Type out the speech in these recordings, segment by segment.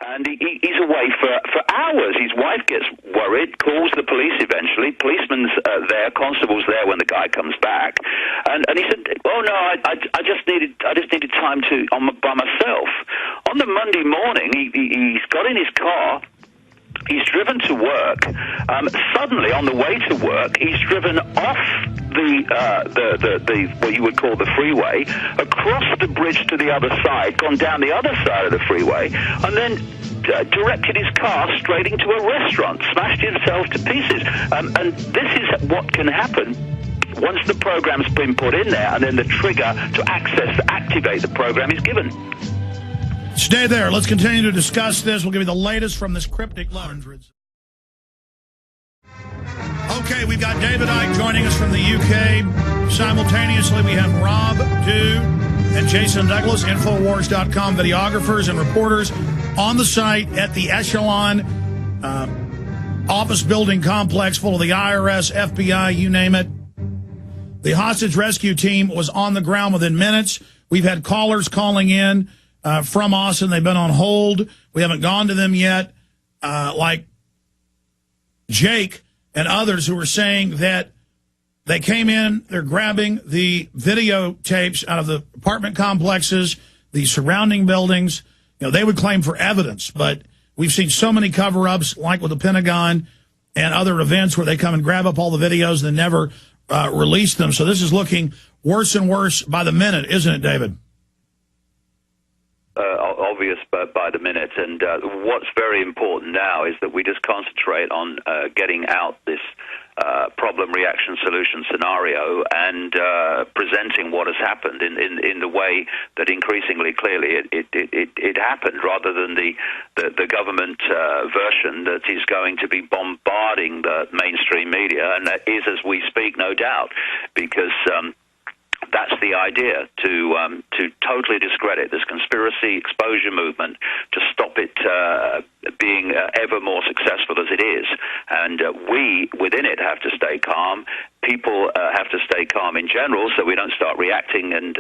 And he's away for hours. His wife gets worried, calls the police eventually. Policeman's there, constable's there when the guy comes back. And he said, oh, no, I just needed time by myself. On the Monday morning, he's got in his car. He's driven to work. Suddenly, on the way to work, he's driven off the what you would call the freeway, across the bridge to the other side, gone down the other side of the freeway, and then directed his car straight into a restaurant, smashed himself to pieces. And this is what can happen once the program's been put in there, and then the trigger to activate the program is given. Stay there. Let's continue to discuss this. We'll give you the latest from this cryptic letter. Okay, we've got David Icke joining us from the UK. Simultaneously, we have Rob Dew and Jason Douglas, Infowars.com videographers and reporters on the site at the Echelon office building complex full of the IRS, FBI, you name it. The hostage rescue team was on the ground within minutes. We've had callers calling in from Austin. They've been on hold. We haven't gone to them yet, like Jake and others who were saying that they came in, they're grabbing the videotapes out of the apartment complexes, the surrounding buildings. You know, they would claim for evidence, but we've seen so many cover-ups, like with the Pentagon and other events, where they come and grab up all the videos and then never release them. So this is looking worse and worse by the minute, isn't it, David? Obvious by the minute, and what's very important now is that we just concentrate on getting out this problem, reaction, solution scenario, and presenting what has happened in the way that increasingly clearly it happened, rather than the government version that is going to be bombarding the mainstream media, and that is as we speak, no doubt, because that's the idea, to totally discredit this conspiracy exposure movement, to stop it being ever more successful as it is. And we, within it, have to stay calm. People have to stay calm in general, so we don't start reacting and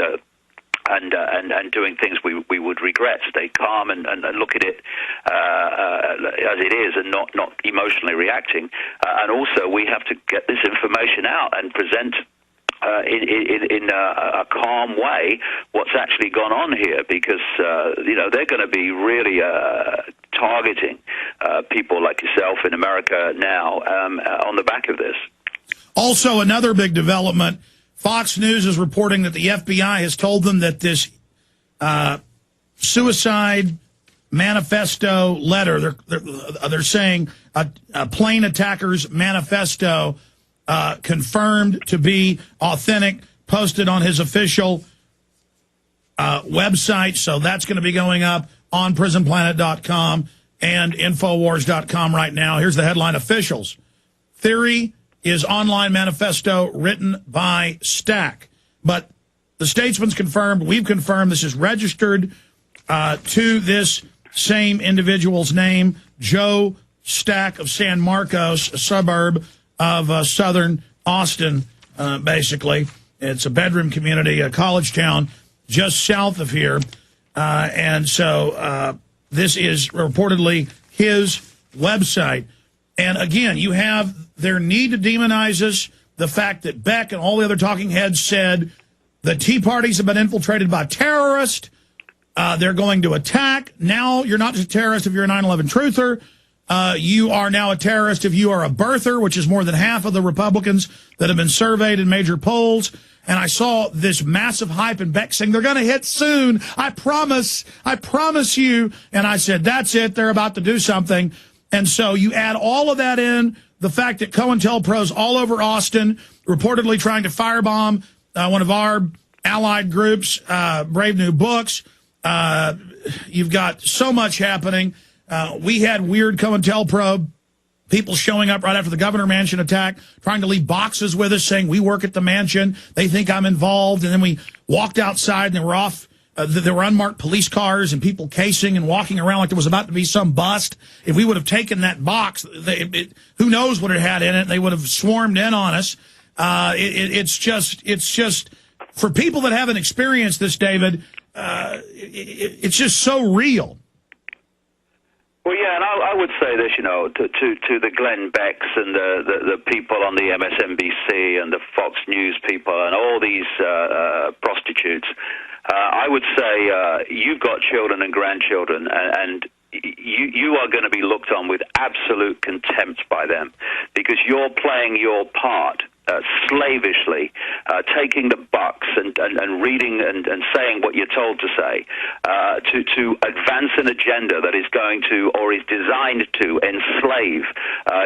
doing things we would regret. Stay calm and look at it as it is, and not emotionally reacting. And also, we have to get this information out and present in a calm way what's actually gone on here, because they're going to be really targeting people like yourself in America now on the back of this. Also, another big development, Fox News is reporting that the FBI has told them that this suicide manifesto letter, they're saying a plane attacker's manifesto, confirmed to be authentic, posted on his official website. So that's going to be going up on prisonplanet.com and Infowars.com right now. Here's the headline: Officials. Theory is online manifesto written by Stack. But the Statesman's confirmed, we've confirmed, this is registered to this same individual's name, Joe Stack of San Marcos, a suburb of southern Austin, basically. It's a bedroom community, a college town just south of here. And so this is reportedly his website. And again, you have their need to demonize us, the fact that Beck and all the other talking heads said the Tea Parties have been infiltrated by terrorists. They're going to attack. Now you're not just a terrorist if you're a 9/11 truther. You are now a terrorist if you are a birther, which is more than half of the Republicans that have been surveyed in major polls. And I saw this massive hype in Beck saying, they're going to hit soon. I promise you. And I said, that's it. They're about to do something. And so you add all of that in, the fact that COINTELPRO's all over Austin, reportedly trying to firebomb one of our allied groups, Brave New Books. You've got so much happening. We had weird COINTELPRO people showing up right after the Governor Mansion attack, trying to leave boxes with us saying we work at the mansion. They think I'm involved. And then we walked outside and they were off. There were unmarked police cars and people casing and walking around like there was about to be some bust. If we would have taken that box, who knows what it had in it? They would have swarmed in on us. It's just for people that haven't experienced this, David, it's just so real. Well, yeah, and I would say this, to the Glenn Becks and the people on the MSNBC and the Fox News people and all these prostitutes, I would say you've got children and grandchildren, and you are going to be looked on with absolute contempt by them because you're playing your part slavishly, taking the bucks and reading and saying what you're told to say to advance an agenda that is going to or is designed to enslave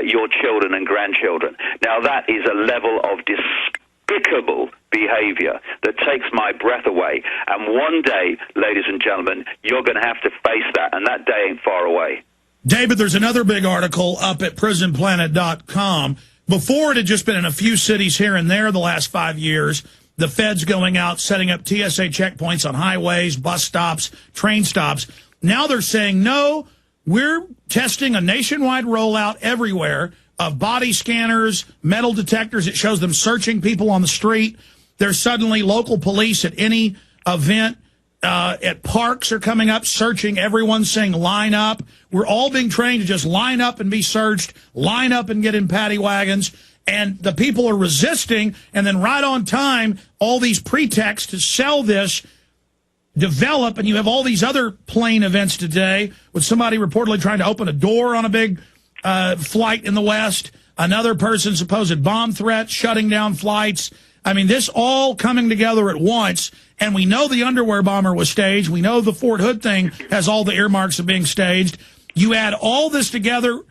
your children and grandchildren. Now, that is a level of despicable behavior that takes my breath away. And one day, ladies and gentlemen, you're going to have to face that, and that day ain't far away. David, there's another big article up at prisonplanet.com. Before, it had just been in a few cities here and there the last 5 years, the feds going out, setting up TSA checkpoints on highways, bus stops, train stops. Now they're saying, no, we're testing a nationwide rollout everywhere of body scanners, metal detectors. It shows them searching people on the street. There's suddenly local police at any event at parks are coming up, searching everyone, saying line up. We're all being trained to just line up and be searched, line up and get in paddy wagons. And the people are resisting. And then right on time, all these pretexts to sell this develop. And you have all these other plane events today with somebody reportedly trying to open a door on a big flight in the West. Another person, supposed bomb threat, shutting down flights. I mean, this all coming together at once. And we know the underwear bomber was staged. We know the Fort Hood thing has all the earmarks of being staged. You add all this together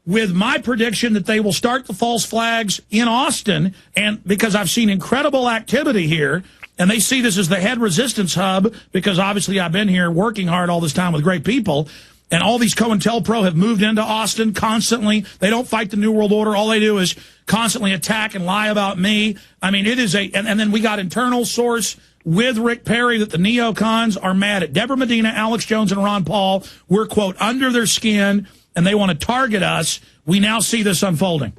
with my prediction that they will start the false flags in Austin, and because I've seen incredible activity here, and they see this as the head resistance hub, because obviously I've been here working hard all this time with great people, and all these COINTELPRO have moved into Austin constantly. They don't fight the New World Order. All they do is constantly attack and lie about me. I mean, it is and then we got internal source with Rick Perry that the neocons are mad at Deborah Medina, Alex Jones, and Ron Paul. We're, quote, under their skin, and they want to target us. We now see this unfolding.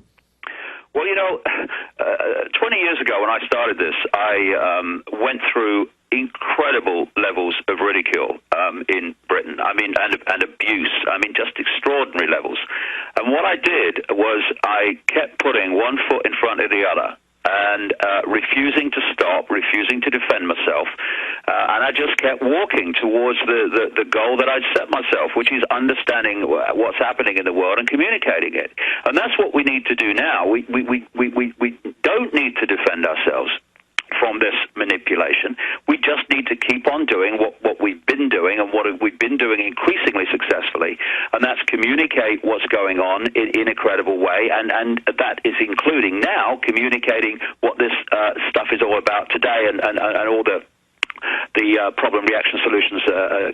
Well, 20 years ago when I started this, I went through incredible levels of ridicule in Britain. I mean, and abuse. I mean, just extraordinary levels. And what I did was I kept putting one foot in front of the other and refusing to stop, refusing to defend myself. And I just kept walking towards the goal that I'd set myself, which is understanding what's happening in the world and communicating it. And that's what we need to do now. We don't need to defend ourselves from this manipulation. We just need to keep on doing what we've been doing and what we've been doing increasingly successfully, and that's communicate what's going on in a credible way, and that is including now communicating what this stuff is all about today and all the problem reaction solutions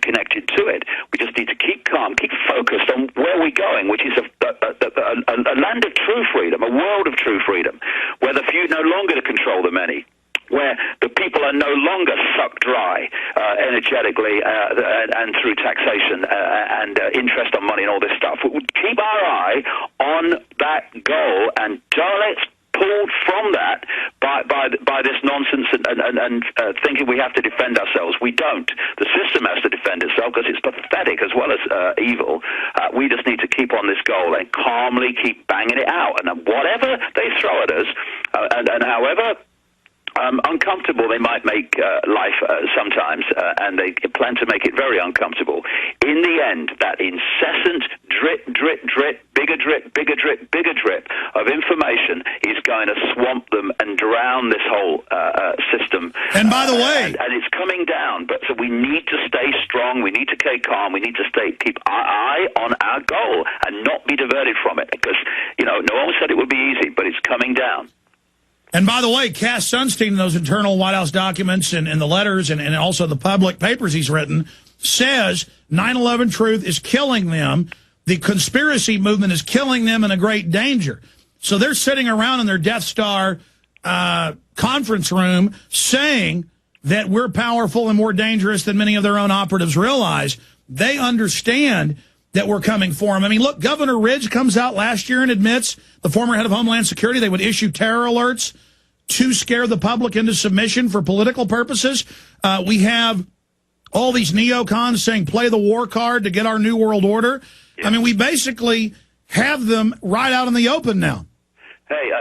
connected to it. We just need to keep calm, keep focused on where we're going, which is a land of true freedom, a world of true freedom, where the few no longer control the many, where the people are no longer sucked dry energetically and through taxation and interest on money and all this stuff. We would keep our eye on that goal and don't let's pulled from that by this nonsense and thinking we have to defend ourselves. We don't. The system has to defend itself because it's pathetic as well as evil. We just need to keep on this goal and calmly keep banging it out. And whatever they throw at us, and however uncomfortable they might make life sometimes, and they plan to make it very uncomfortable. In the end, that incessant drip, drip, drip, bigger drip, bigger drip, bigger drip of information is going to swamp them and drown this whole system. And by the way... And it's coming down, but so we need to stay strong, we need to stay calm, we need to keep our eye on our goal and not be diverted from it, because, no one said it would be easy, but it's coming down. And by the way, Cass Sunstein, those internal White House documents and the letters and also the public papers he's written, says 9/11 truth is killing them. The conspiracy movement is killing them in a great danger. So they're sitting around in their Death Star conference room saying that we're powerful and more dangerous than many of their own operatives realize. They understand that we're coming for them. I mean, look, Governor Ridge comes out last year and admits, the former head of Homeland Security, they would issue terror alerts to scare the public into submission for political purposes. We have all these neocons saying play the war card to get our new world order. Yeah. I mean, we basically have them right out in the open now. Hey,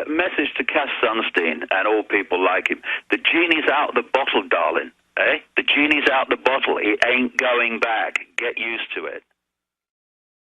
message to Cass Sunstein and all people like him. The genie's out the bottle, darling. Eh? The genie's out the bottle. It ain't going back. Get used to it.